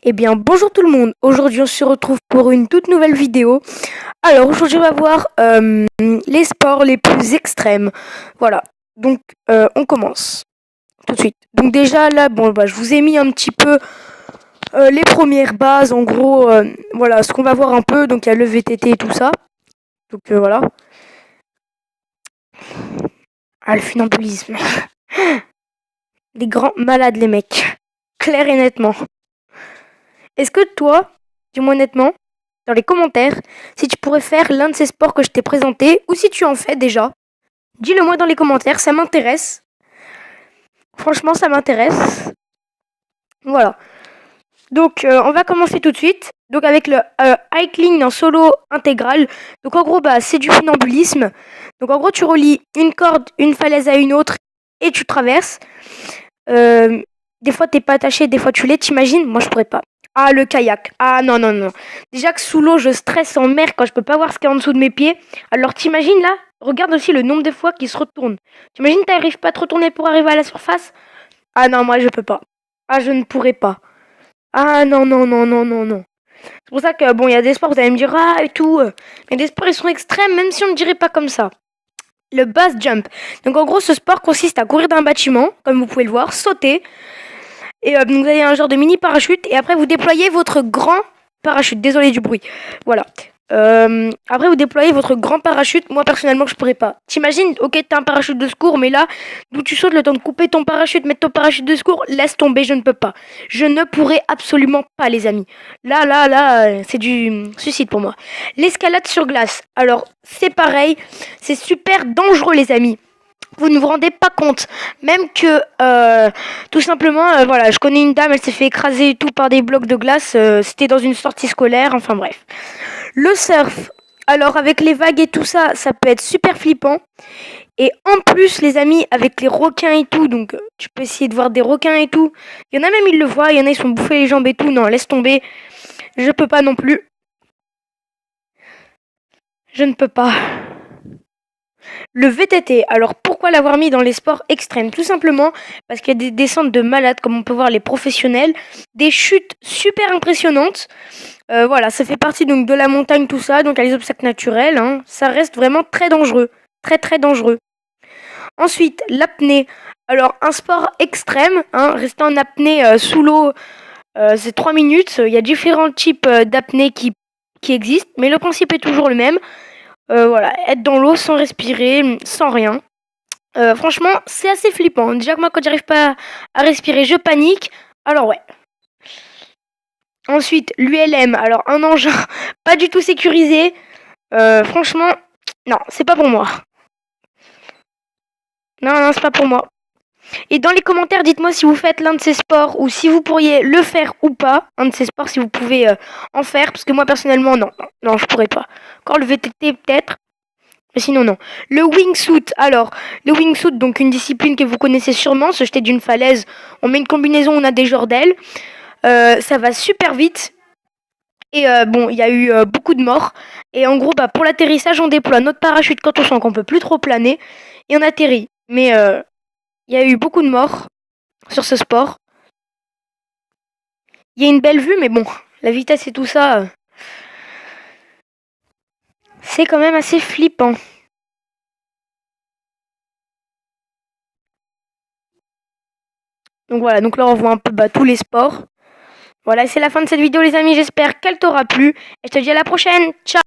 Eh bien, bonjour tout le monde. Aujourd'hui, on se retrouve pour une toute nouvelle vidéo. Alors, aujourd'hui, on va voir les sports les plus extrêmes. Voilà. Donc, on commence tout de suite. Donc, déjà, là, je vous ai mis un petit peu les premières bases. En gros, voilà, ce qu'on va voir un peu. Donc, il y a le VTT et tout ça. Donc, voilà. Ah, le funambulisme. Les grands malades, les mecs. Clair et nettement. Est-ce que toi, dis-moi honnêtement, dans les commentaires, si tu pourrais faire l'un de ces sports que je t'ai présenté, ou si tu en fais déjà, dis-le moi dans les commentaires, ça m'intéresse. Franchement, ça m'intéresse. Voilà. Donc, on va commencer tout de suite. Donc, avec le hiking en solo intégral. Donc, en gros, c'est du funambulisme. Donc, en gros, tu relis une corde, une falaise à une autre, et tu traverses. Des fois, t'es pas attaché, des fois, tu l'es. T'imagines? Moi, je pourrais pas. Ah, le kayak. Ah, non, non, non. Déjà que sous l'eau, je stresse en mer quand je peux pas voir ce qu'il y a en dessous de mes pieds. Alors, t'imagines là? Regarde aussi le nombre de fois qu'il se retourne. T'imagines, t'arrives pas à te retourner pour arriver à la surface? Ah non, moi, je peux pas. Ah, je ne pourrais pas. Ah non, non, non, non, non, non. C'est pour ça que, bon, il y a des sports, vous allez me dire, ah, et tout. Mais des sports, ils sont extrêmes, même si on ne dirait pas comme ça. Le base jump. Donc, en gros, ce sport consiste à courir d'un bâtiment, comme vous pouvez le voir, sauter. Et donc vous avez un genre de mini parachute et après vous déployez votre grand parachute. Désolé du bruit. Voilà. Après vous déployez votre grand parachute. Moi personnellement je pourrais pas. T'imagines, ok t'as un parachute de secours mais là d'où tu sautes le temps de couper ton parachute, mettre ton parachute de secours, laisse tomber, je ne peux pas. Je ne pourrais absolument pas les amis. Là, c'est du suicide pour moi. L'escalade sur glace. Alors c'est pareil, c'est super dangereux les amis. Vous ne vous rendez pas compte, même que tout simplement, voilà, je connais une dame, elle s'est fait écraser et tout par des blocs de glace, c'était dans une sortie scolaire, enfin bref. Le surf, alors avec les vagues et tout ça, ça peut être super flippant. Et en plus, les amis, avec les requins et tout, donc tu peux essayer de voir des requins et tout. Il y en a même, ils le voient, il y en a, ils sont bouffés les jambes et tout. Non, laisse tomber, je peux pas non plus. Je ne peux pas. Le VTT, alors pourquoi l'avoir mis dans les sports extrêmes? Tout simplement parce qu'il y a des descentes de malades, comme on peut voir les professionnels, des chutes super impressionnantes. Voilà, ça fait partie donc de la montagne, tout ça, donc il y a les obstacles naturels. Hein. Ça reste vraiment très dangereux, très très dangereux. Ensuite, l'apnée. Alors un sport extrême, hein, rester en apnée sous l'eau, c'est 3 minutes. Il y a différents types d'apnée qui existent, mais le principe est toujours le même. Voilà, être dans l'eau sans respirer, sans rien. Franchement, c'est assez flippant. Déjà que moi, quand j'arrive pas à respirer, je panique. Alors ouais. Ensuite, l'ULM. Alors, un engin pas du tout sécurisé. Franchement, non, c'est pas pour moi. Non, non, c'est pas pour moi. Et dans les commentaires, dites-moi si vous faites l'un de ces sports ou si vous pourriez le faire ou pas. Un de ces sports, si vous pouvez en faire. Parce que moi, personnellement, non, je pourrais pas. Encore le VTT, peut-être. Mais sinon, non. Le wingsuit. Alors, le wingsuit, donc une discipline que vous connaissez sûrement, se jeter d'une falaise. On met une combinaison, on a des genres d'ailes. Ça va super vite. Et bon, il y a eu beaucoup de morts. Et en gros, pour l'atterrissage, on déploie notre parachute quand on sent qu'on peut plus trop planer. Et on atterrit. Mais il y a eu beaucoup de morts sur ce sport. Il y a une belle vue, mais bon, la vitesse et tout ça, c'est quand même assez flippant. Donc voilà, donc là on voit un peu tous les sports. Voilà, c'est la fin de cette vidéo les amis, j'espère qu'elle t'aura plu. Et je te dis à la prochaine, ciao.